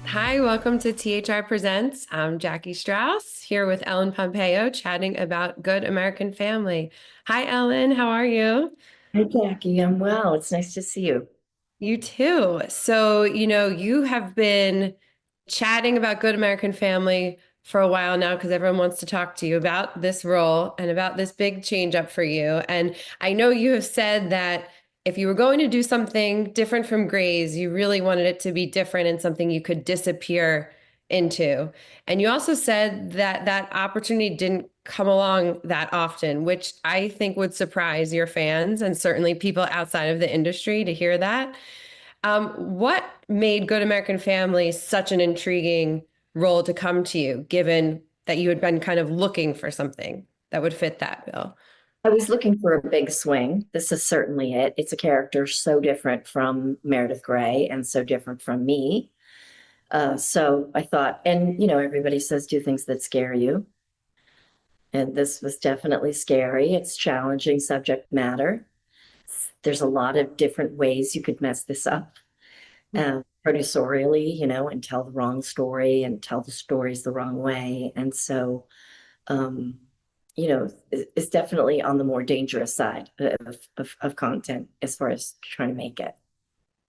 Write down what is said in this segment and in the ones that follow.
Hi, welcome to THR Presents. I'm Jackie Strauss here with Ellen Pompeo chatting about Good American Family. Hi, Ellen. How are you? Hi, Jackie. I'm well. It's nice to see you. You too. So, you have been chatting about Good American Family for a while now because everyone wants to talk to you about this role and about this big change up for you. And I know you have said that if you were going to do something different from Grey's, you really wanted it to be different and something you could disappear into. And you also said that that opportunity didn't come along that often, which I think would surprise your fans and certainly people outside of the industry to hear that. What made Good American Family such an intriguing role to come to you, given that you had been kind of looking for something that would fit that bill? I was looking for a big swing. This is certainly it. It's a character so different from Meredith Grey and so different from me. So I thought, and everybody says do things that scare you. And this was definitely scary. It's challenging subject matter. There's a lot of different ways you could mess this up, producerially, and tell the wrong story and tell the stories the wrong way. And so um, is definitely on the more dangerous side of content as far as trying to make it.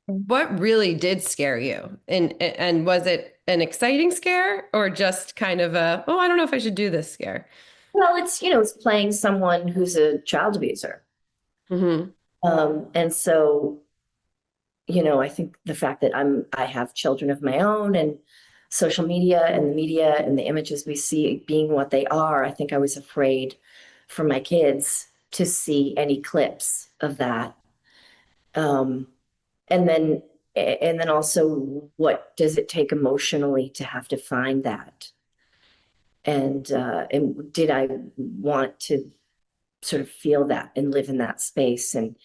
What really did scare you? And was it an exciting scare or just kind of a, oh, I don't know if I should do this scare? Well, it's playing someone who's a child abuser. Hmm. And so, I think the fact that I have children of my own and social media and the media and the images we see being what they are, I think I was afraid for my kids to see any clips of that. Um, and then also what does it take emotionally to have to find that, and did I want to sort of feel that and live in that space? And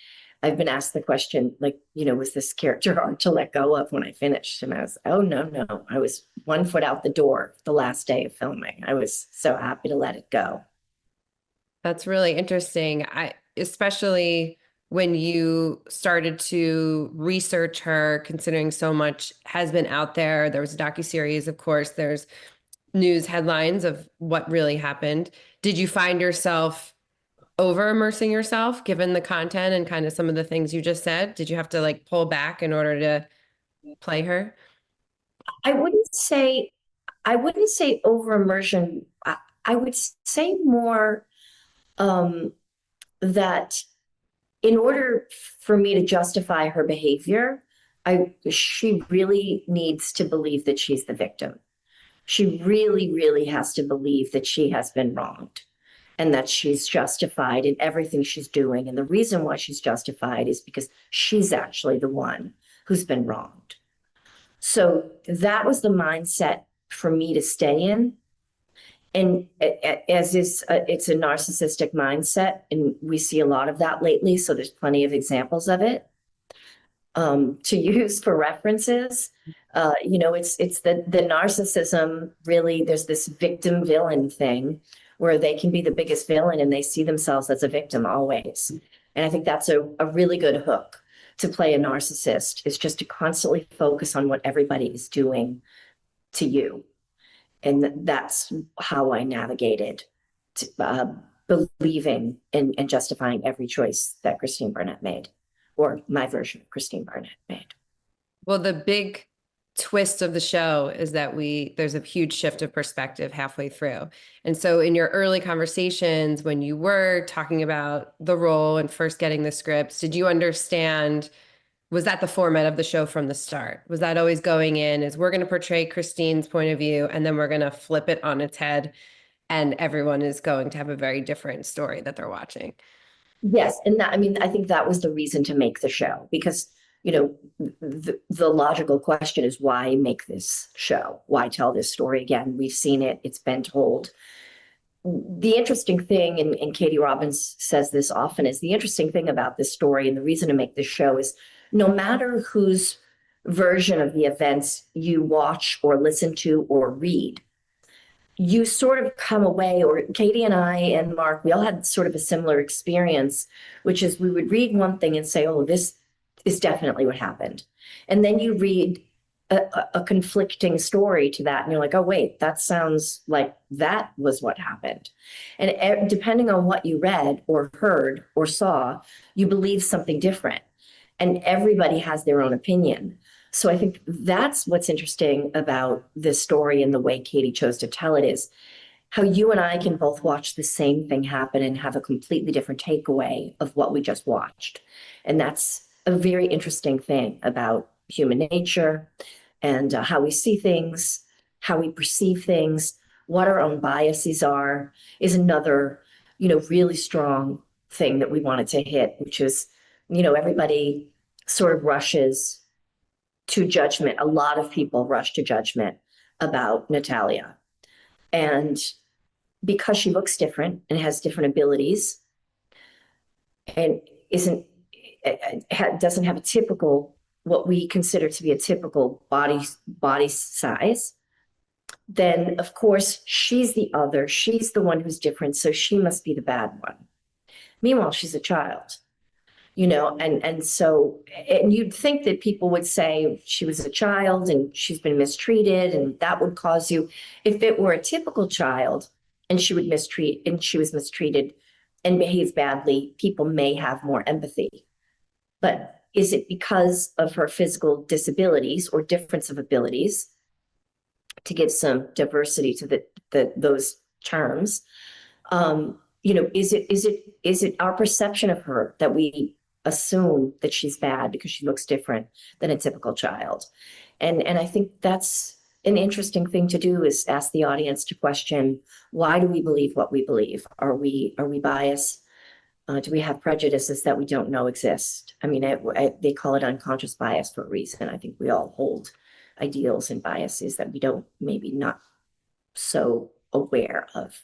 I've been asked the question, like, was this character hard to let go of when I finished? And I was, oh, no, I was one foot out the door the last day of filming. I was so happy to let it go. That's really interesting. Especially when you started to research her, considering so much has been out there. There was a docuseries, of course, there's news headlines of what really happened. Did you find yourself over immersing yourself given the content and kind of some of the things you just said? Did you have to like pull back in order to play her? I wouldn't say I wouldn't say over immersion. I would say more um, that in order for me to justify her behavior, she really needs to believe that she's the victim. She really, really has to believe that she has been wronged and that she's justified in everything she's doing. And the reason why she's justified is because she's actually the one who's been wronged. So that was the mindset for me to stay in. And as is, it's a narcissistic mindset, and we see a lot of that lately. So there's plenty of examples of it to use for references. It's the narcissism. Really, there's this victim villain thing where they can be the biggest villain and they see themselves as a victim always. And I think that's a really good hook to play a narcissist, is just to constantly focus on what everybody is doing to you. And that's how I navigated to, believing and justifying every choice that Christine Burnett made, or my version of Christine Burnett made. Well, the big twist of the show is that there's a huge shift of perspective halfway through. And so in your early conversations, when you were talking about the role and first getting the scripts, did you understand, was that the format of the show from the start? Was that always going in as we're going to portray Christine's point of view and then we're going to flip it on its head and everyone is going to have a very different story that they're watching? Yes, and that, I mean, I think that was the reason to make the show, because the logical question is, why make this show? Why tell this story again? We've seen it; it's been told. The interesting thing, and Katie Robbins says this often, is the interesting thing about this story and the reason to make this show is no matter whose version of the events you watch or listen to or read, you sort of come away, or Katie and I and Mark, we all had sort of a similar experience, which is we would read one thing and say, oh, this is definitely what happened. And then you read a conflicting story to that. And you're like, oh, wait, that sounds like that was what happened. And depending on what you read or heard or saw, you believe something different. And everybody has their own opinion. So I think that's what's interesting about this story and the way Katie chose to tell it is how you and I can both watch the same thing happen and have a completely different takeaway of what we just watched. And that's a very interesting thing about human nature and how we see things, how we perceive things, what our own biases are, is another, really strong thing that we wanted to hit, which is, everybody sort of rushes to judgment. A lot of people rush to judgment about Natalia. And because she looks different and has different abilities and isn't doesn't have a typical what we consider to be a typical body size, then of course she's the other, she's the one who's different, so she must be the bad one. Meanwhile, she's a child, and you'd think that people would say she was a child and she's been mistreated, and that would cause you, if it were a typical child and she was mistreated and behaved badly, people may have more empathy. But is it because of her physical disabilities or difference of abilities, to give some diversity to those terms? Is it our perception of her that we assume that she's bad because she looks different than a typical child? And I think that's an interesting thing to do, is ask the audience to question, why do we believe what we believe? Are we biased? Do we have prejudices that we don't know exist? I mean, they call it unconscious bias for a reason. I think we all hold ideals and biases that we don't, maybe not so aware of.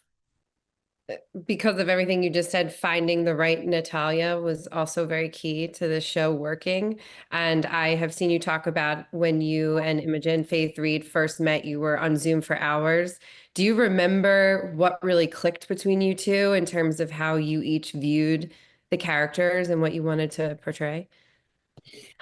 Because of everything you just said, finding the right Natalia was also very key to the show working. And I have seen you talk about when you and Imogen Faith Reed first met, you were on Zoom for hours. Do you remember what really clicked between you two in terms of how you each viewed the characters and what you wanted to portray?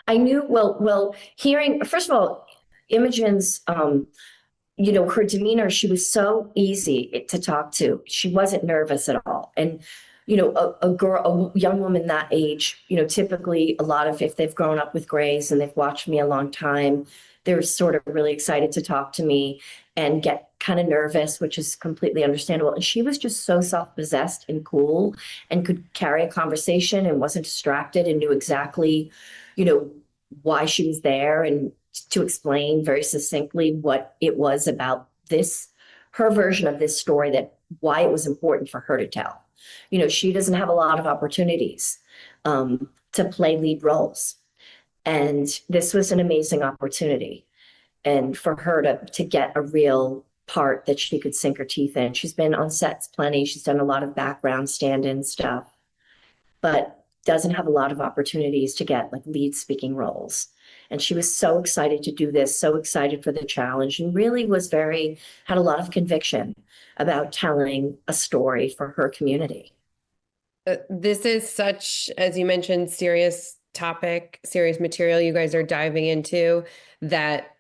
I knew, well, hearing, first of all, Imogen's, her demeanor, she was so easy to talk to. She wasn't nervous at all. And, a young woman that age, typically a lot of, if they've grown up with Grays and they've watched me a long time, they're sort of really excited to talk to me and get kind of nervous, which is completely understandable. And she was just so self-possessed and cool and could carry a conversation and wasn't distracted and knew exactly, why she was there, and to explain very succinctly what it was about her version of this story, that why it was important for her to tell. She doesn't have a lot of opportunities to play lead roles. And this was an amazing opportunity. And for her to get a real part that she could sink her teeth in. She's been on sets plenty. She's done a lot of background stand-in stuff, but doesn't have a lot of opportunities to get like lead speaking roles. And she was so excited to do this, so excited for the challenge, and really had a lot of conviction about telling a story for her community. This is such, as you mentioned, serious topic, serious material you guys are diving into, that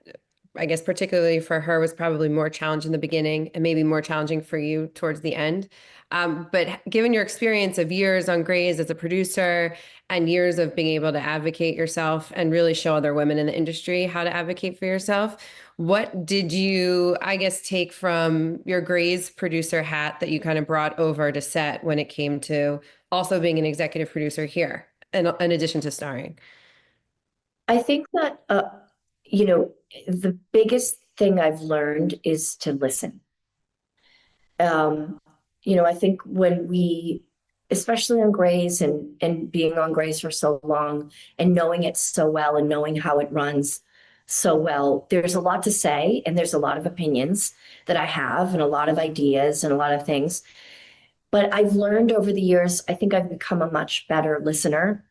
I guess particularly for her was probably more challenging in the beginning and maybe more challenging for you towards the end. But given your experience of years on Grey's as a producer and years of being able to advocate yourself and really show other women in the industry how to advocate for yourself, what did you, I guess, take from your Grey's producer hat that you kind of brought over to set when it came to also being an executive producer here, in addition to starring? I think that, the biggest thing I've learned is to listen. Um, I think especially on Grey's and being on Grey's for so long and knowing it so well and knowing how it runs so well, there's a lot to say and there's a lot of opinions that I have and a lot of ideas and a lot of things. But I've learned over the years, I think I've become a much better listener.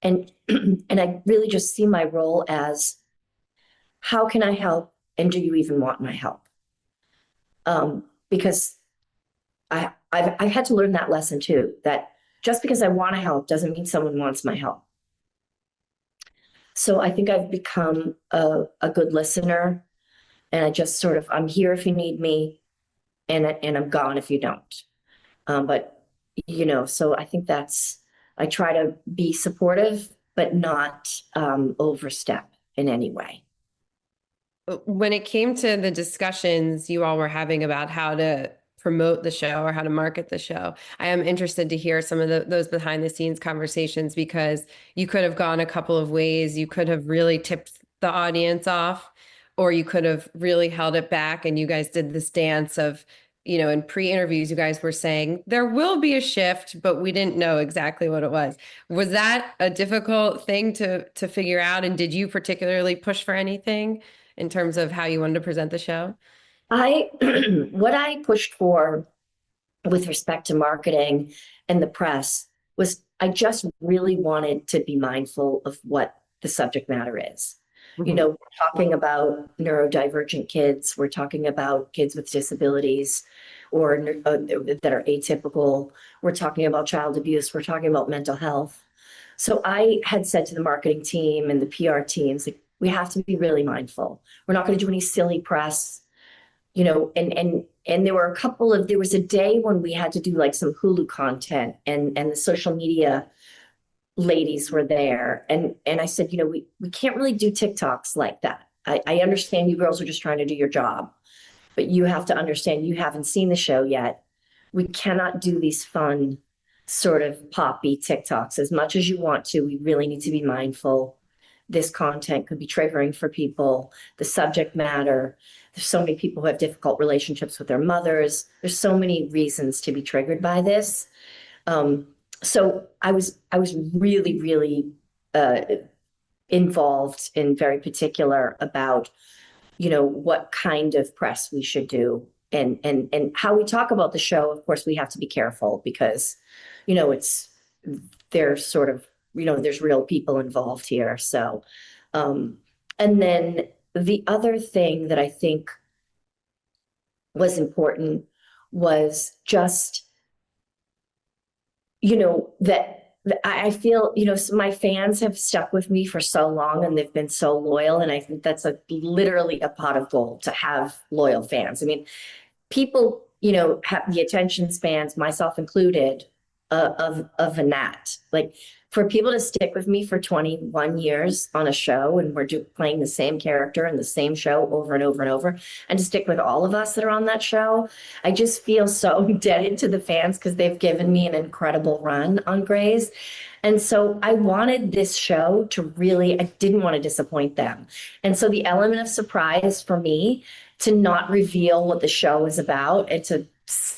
And and I really just see my role as, how can I help? And do you even want my help? Because I've had to learn that lesson too, that just because I want to help doesn't mean someone wants my help. So I think I've become a good listener, and I just sort of, I'm here if you need me, and I'm gone if you don't. But so I think I try to be supportive, but not overstep in any way. When it came to the discussions you all were having about how to promote the show or how to market the show, I am interested to hear some of those behind the scenes conversations because you could have gone a couple of ways. You could have really tipped the audience off, or you could have really held it back. And you guys did this dance of, in pre-interviews, you guys were saying there will be a shift, but we didn't know exactly what it was. Was that a difficult thing to figure out? And did you particularly push for anything in terms of how you wanted to present the show? I what I pushed for with respect to marketing and the press was I just really wanted to be mindful of what the subject matter is. Mhm. We're talking about neurodivergent kids, we're talking about kids with disabilities or that are atypical, we're talking about child abuse, we're talking about mental health. So I had said to the marketing team and the PR teams, like, we have to be really mindful. We're not going to do any silly press, and there was a day when we had to do like some Hulu content, and the social media ladies were there, and I said, we can't really do TikToks like that. I understand you girls are just trying to do your job, but you have to understand you haven't seen the show yet. We cannot do these fun sort of poppy TikToks as much as you want to. We really need to be mindful. This content could be triggering for people, the subject matter. There's so many people who have difficult relationships with their mothers. There's so many reasons to be triggered by this. Um, so I was really, really uh, involved and very particular about what kind of press we should do, and how we talk about the show. Of course, we have to be careful because it's there's sort of there's real people involved here. So and then the other thing that I think was important was just that I feel, so my fans have stuck with me for so long and they've been so loyal. And I think that's literally a pot of gold to have loyal fans. I mean, people, have the attention spans, myself included, of a gnat. Like, for people to stick with me for 21 years on a show, and we're playing the same character in the same show over and over and over, and to stick with all of us that are on that show, I just feel so indebted to the fans because they've given me an incredible run on Grey's. And so I wanted this show to really, I didn't want to disappoint them. And so the element of surprise for me, to not reveal what the show is about and to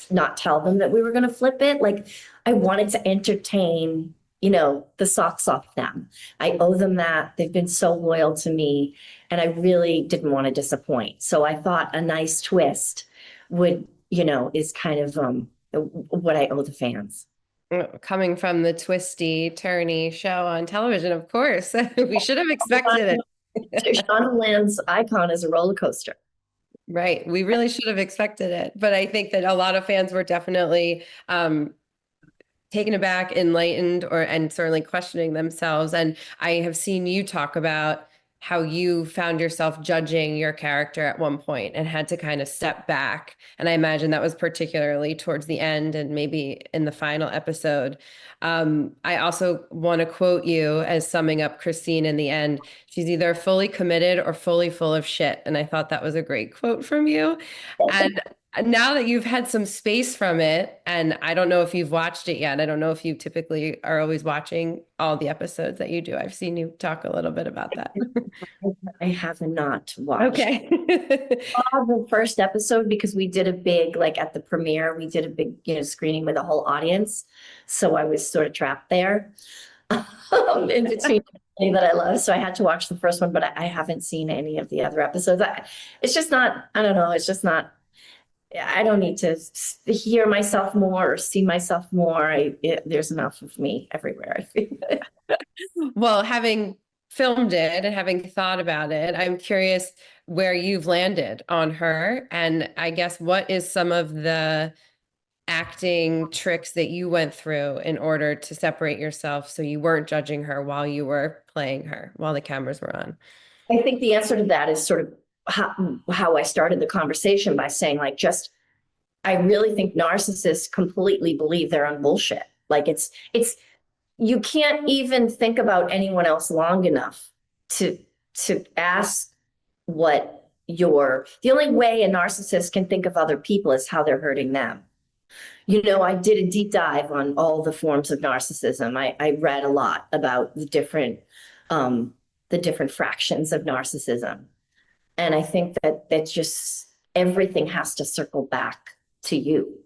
not tell them that we were going to flip it, like, I wanted to entertain, the socks off them. I owe them that. They've been so loyal to me, and I really didn't want to disappoint. So I thought a nice twist would, is kind of what I owe the fans. Coming from the twisty, turny show on television, of course, we should have expected it. Shonda Land's icon is a roller coaster. Right. We really should have expected it. But I think that a lot of fans were definitely taken aback, enlightened, and certainly questioning themselves. And I have seen you talk about how you found yourself judging your character at one point and had to kind of step back. And I imagine that was particularly towards the end and maybe in the final episode. I also want to quote you as summing up Christine in the end. She's either fully committed or fully full of shit. And I thought that was a great quote from you. And now that you've had some space from it, and I don't know if you've watched it yet. I don't know if you typically are always watching all the episodes that you do. I've seen you talk a little bit about that. I have not watched Okay. the first episode because we did a big, like at the premiere, we did a big, screening with the whole audience. So I was sort of trapped there in between everything that I love. So I had to watch the first one, but I haven't seen any of the other episodes. It's just not, I don't know, it's just not, I don't need to hear myself more or see myself more. There's enough of me everywhere, I think. Well, having filmed it and having thought about it, I'm curious where you've landed on her. And I guess what is some of the acting tricks that you went through in order to separate yourself so you weren't judging her while you were playing her, while the cameras were on? I think the answer to that is sort of how I started the conversation by saying, like, just, I really think narcissists completely believe their own bullshit. Like you can't even think about anyone else long enough to ask the only way a narcissist can think of other people is how they're hurting them. I did a deep dive on all the forms of narcissism. I read a lot about um, the different fractions of narcissism. And I think that just everything has to circle back to you.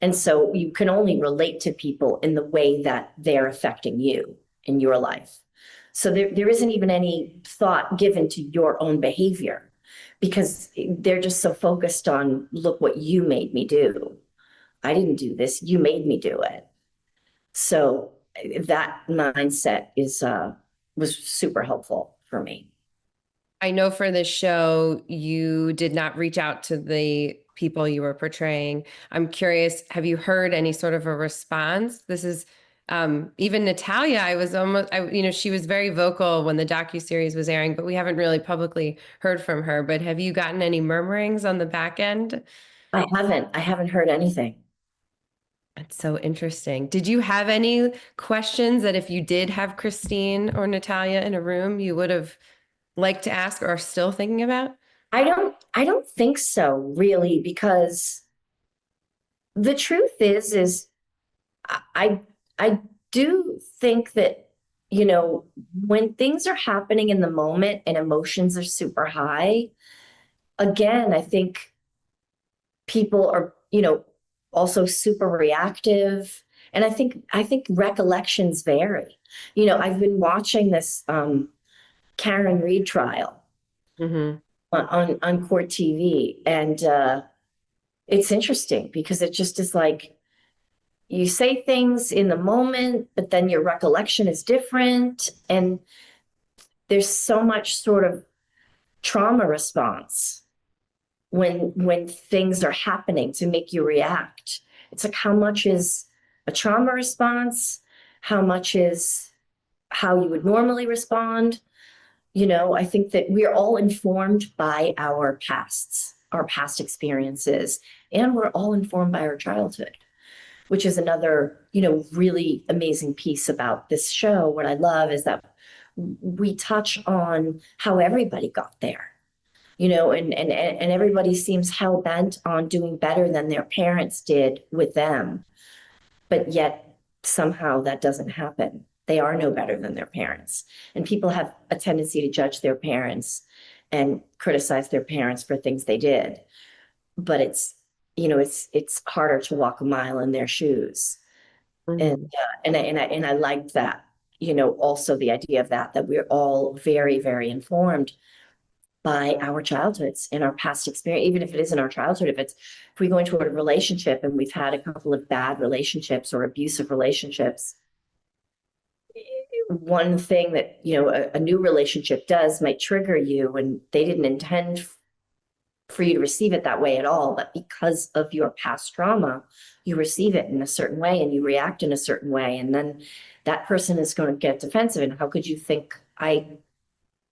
And so you can only relate to people in the way that they're affecting you in your life. So there isn't even any thought given to your own behavior because they're just so focused on, look what you made me do. I didn't do this. You made me do it. So that mindset was super helpful for me. I know for this show, you did not reach out to the people you were portraying. I'm curious, have you heard any sort of a response? This is even Natalia, she was very vocal when the docuseries was airing, but we haven't really publicly heard from her. But have you gotten any murmurings on the back end? I haven't heard anything. That's so interesting. Did you have any questions that if you did have Christine or Natalia in a room, you would have liked to ask or are still thinking about? I don't think so, really, because the truth is I I do think that, when things are happening in the moment and emotions are super high, again, I think people are, also super reactive. And I think recollections vary. I've been watching this Karen Reed trial Hmm. on court TV, and it's interesting because it just is like you say things in the moment, but then your recollection is different, and there's so much sort of trauma response when things are happening to make you react. It's like, how much is a trauma response? How much is how you would normally respond? I think that we're all informed by our pasts, our past experiences, and we're all informed by our childhood, which is another, really amazing piece about this show. What I love is that we touch on how everybody got there, and everybody seems hell bent on doing better than their parents did with them, but yet somehow that doesn't happen. They are no better than their parents. And people have a tendency to judge their parents and criticize their parents for things they did. But it's harder to walk a mile in their shoes. And Hmm. I liked that, also the idea of that we're all very, very informed by our childhoods and our past experience. Even if it isn't our childhood, if we go into a relationship and we've had a couple of bad relationships or abusive relationships, one thing that, a new relationship does might trigger you, and they didn't intend for you to receive it that way at all, but because of your past trauma, you receive it in a certain way and you react in a certain way, and then that person is going to get defensive, and how could you think I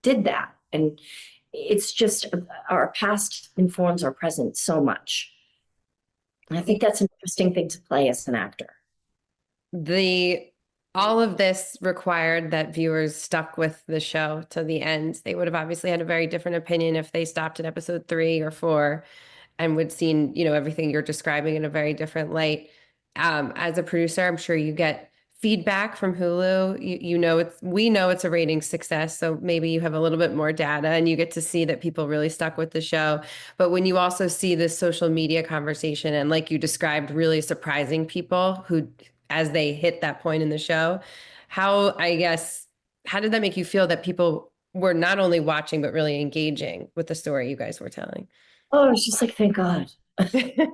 did that? And it's just, our past informs our present so much. And I think that's an interesting thing to play as an actor. The all of this required that viewers stuck with the show to the end. They would have obviously had a very different opinion if they stopped at episode 3 or 4 and would seen, everything you're describing in a very different light. As a producer, I'm sure you get feedback from Hulu. We know it's a rating success, so maybe you have a little bit more data and you get to see that people really stuck with the show. But when you also see this social media conversation and like you described, really surprising people who, as they hit that point in the show, how did that make you feel that people were not only watching but really engaging with the story you guys were telling? Oh, it's just like, thank God. I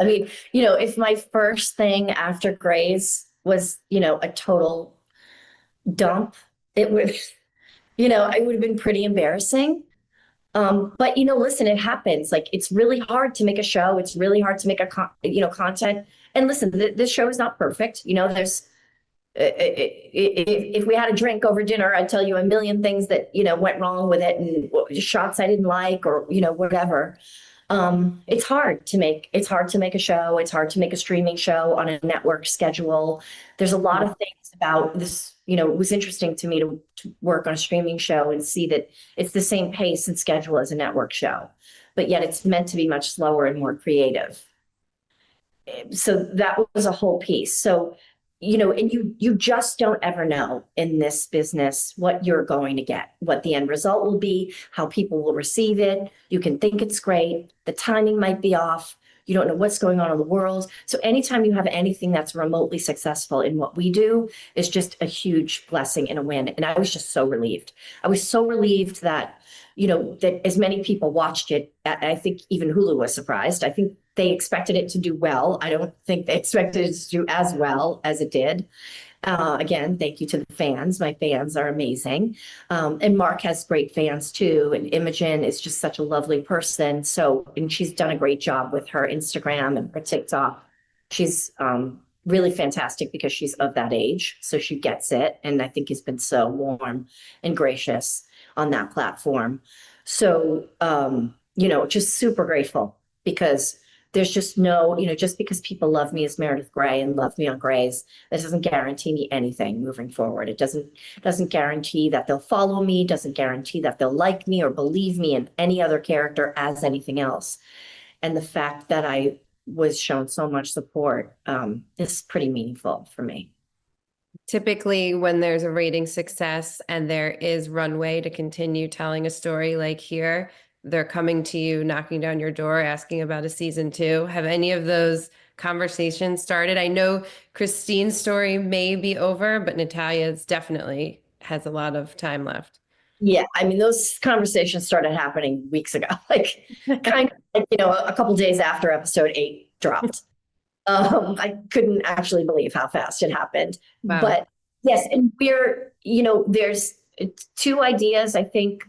mean, if my first thing after Grays was, a total dump, it would, it would have been pretty embarrassing. But listen, it happens. Like it's really hard to make a show. It's really hard to make content. And listen, this show is not perfect. There's if we had a drink over dinner, I'd tell you a million things that went wrong with it and shots I didn't like or whatever. It's hard to make a show. It's hard to make a streaming show on a network schedule. There's a lot of things about this. It was interesting to me to work on a streaming show and see that it's the same pace and schedule as a network show, but yet it's meant to be much slower and more creative. So that was a whole piece. So, and you just don't ever know in this business what you're going to get, what the end result will be, how people will receive it. You can think it's great, the timing might be off. You don't know what's going on in the world. So anytime you have anything that's remotely successful in what we do is just a huge blessing and a win. And I was just so relieved. I was so relieved that, that as many people watched it. I think even Hulu was surprised. I think they expected it to do well. I don't think they expected it to do as well as it did. Again, thank you to the fans. My fans are amazing. And Mark has great fans too. And Imogen is just such a lovely person. So, and she's done a great job with her Instagram and her TikTok. She's really fantastic because she's of that age. So she gets it. And I think has been so warm and gracious on that platform. So, just super grateful because there's just no, just because people love me as Meredith Grey and love me on Grey's, that doesn't guarantee me anything moving forward. It doesn't guarantee that they'll follow me, doesn't guarantee that they'll like me or believe me in any other character as anything else. And the fact that I was shown so much support is pretty meaningful for me. Typically, when there's a rating success and there is runway to continue telling a story like here, they're coming to you, knocking down your door, asking about a season 2. Have any of those conversations started? I know Christine's story may be over, but Natalia's definitely has a lot of time left. Yeah, I mean, those conversations started happening weeks ago, like kind of like, a couple days after episode 8 dropped. I couldn't actually believe how fast it happened. Wow. But yes, and there's 2 ideas, I think,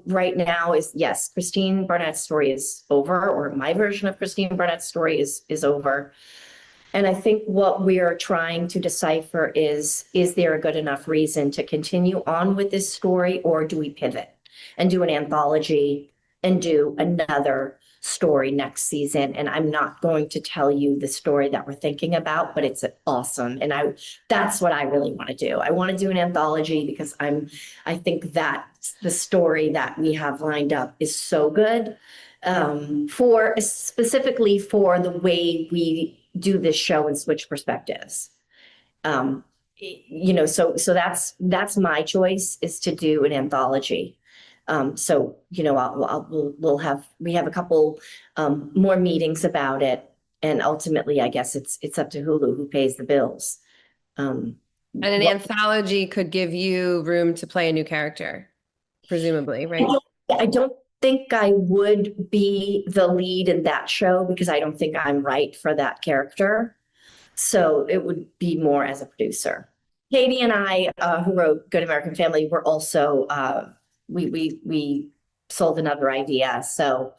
right now is yes, Christine Barnett's story is over, or my version of Christine Barnett's story is over. And I think what we're trying to decipher is there a good enough reason to continue on with this story, or do we pivot and do an anthology and do another story next season? And I'm not going to tell you the story that we're thinking about, but it's awesome. And that's what I really want to do. I want to do an anthology because I think that the story that we have lined up is so good, specifically for the way we do this show and switch perspectives. So that's my choice, is to do an anthology. We have a couple more meetings about it, and ultimately, I guess it's up to Hulu who pays the bills. And an anthology could give you room to play a new character, presumably, right? I don't think I would be the lead in that show because I don't think I'm right for that character. So it would be more as a producer. Katie and I, who wrote Good American Family, were also we sold another idea to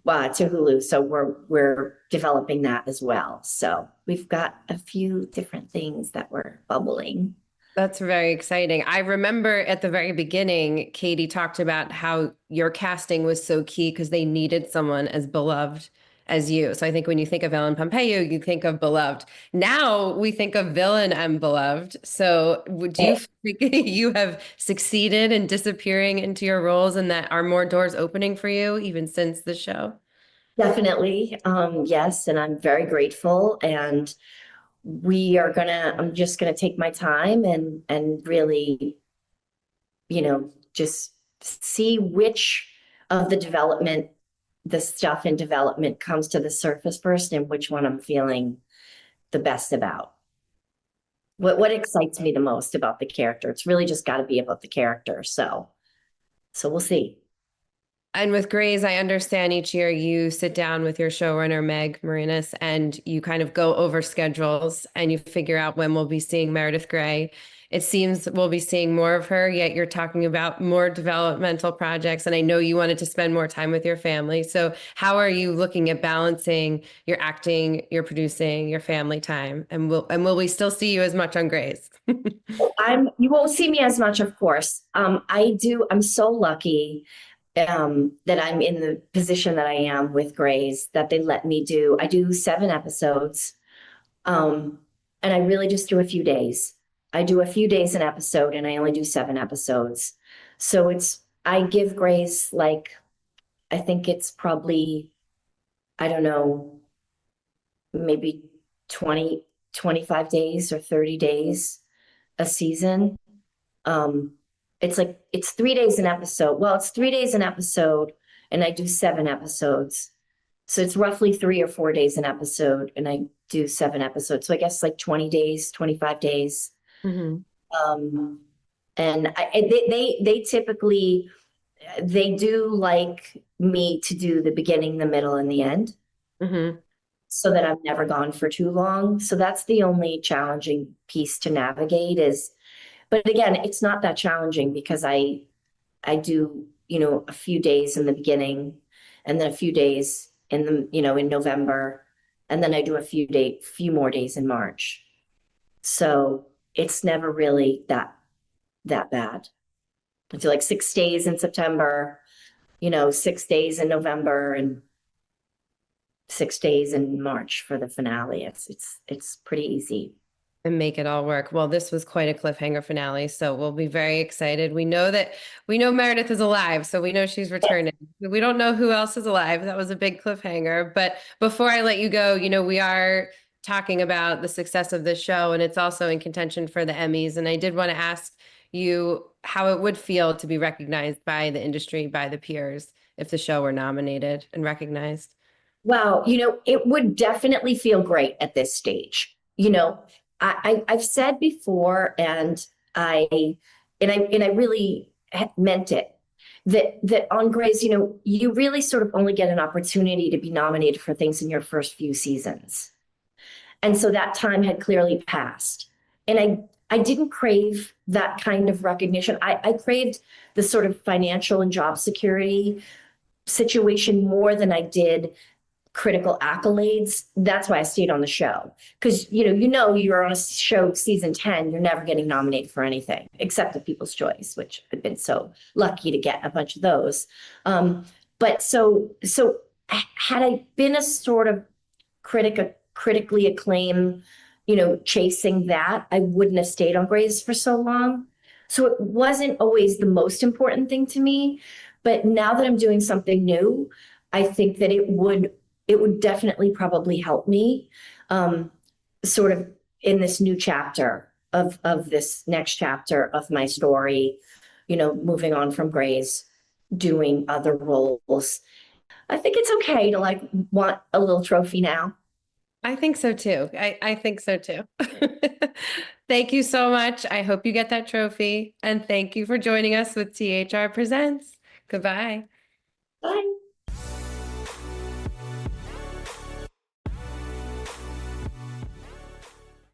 Hulu. So we're developing that as well. So we've got a few different things that we're bubbling. That's very exciting. I remember at the very beginning, Katie talked about how your casting was so key because they needed someone as beloved as you. So I think when you think of Ellen Pompeo, you think of beloved. Now we think of villain and beloved. So would you think you have succeeded in disappearing into your roles, and that are more doors opening for you even since the show? Definitely. Yes. And I'm very grateful. And I'm just gonna take my time and really, just see which of the stuff in development comes to the surface first, and which one I'm feeling the best about. What excites me the most about the character? It's really just got to be about the character. So we'll see. And with Grey's, I understand each year you sit down with your showrunner, Meg Marinis, and you kind of go over schedules and you figure out when we'll be seeing Meredith Grey it seems we'll be seeing more of her, yet you're talking about more developmental projects. And I know you wanted to spend more time with your family. So how are you looking at balancing your acting, your producing, your family time? And will we still see you as much on Grace? You won't see me as much, of course. I'm so lucky that I'm in the position that I am with Grays, that they let me I do 7 episodes. Um, and I really just do a few days. I do a few days an episode and I only do 7 episodes. So I give Grace like, I think it's probably, I don't know, maybe 20, 25 days or 30 days a season. Um, it's 3 days an episode. Well, it's 3 days an episode, and I do 7 episodes. So it's roughly 3 or 4 days an episode, and I do 7 episodes. So I guess like 20 days, 25 days. Hmm. Um, they typically they do like me to do the beginning, the middle, and the end, Hmm. so that I'm never gone for too long. So that's the only challenging piece to navigate is, but again, it's not that challenging because I do, a few days in the beginning and then a few days in November, and then I do few more days in March. So it's never really that bad. I do like 6 days in September, 6 days in November, and 6 days in March for the finale. It's pretty easy. And make it all work. Well, this was quite a cliffhanger finale, so we'll be very excited. We know Meredith is alive, so we know she's returning. We don't know who else is alive. That was a big cliffhanger. But before I let you go, we are talking about the success of this show, and it's also in contention for the Emmys. And I did want to ask you how it would feel to be recognized by the industry, by the peers, if the show were nominated and recognized. Wow, it would definitely feel great at this stage. I've said before, and I really meant it, that on Grey's, you really sort of only get an opportunity to be nominated for things in your first few seasons, and so that time had clearly passed, and I didn't crave that kind of recognition. I craved the sort of financial and job security situation more than I did critical accolades. That's why I stayed on the show. Because you're on a show season 10, you're never getting nominated for anything except the People's Choice, which I've been so lucky to get a bunch of those. But so had I been a sort of critically acclaimed, chasing that, I wouldn't have stayed on Grey's for so long. So it wasn't always the most important thing to me. But now that I'm doing something new, I think that it would definitely probably help me, sort of in this new chapter of this next chapter of my story, moving on from Grey's, doing other roles. I think it's okay to like want a little trophy now. I think so too. I think so too. Thank you so much. I hope you get that trophy. And thank you for joining us with THR Presents. Goodbye. Bye.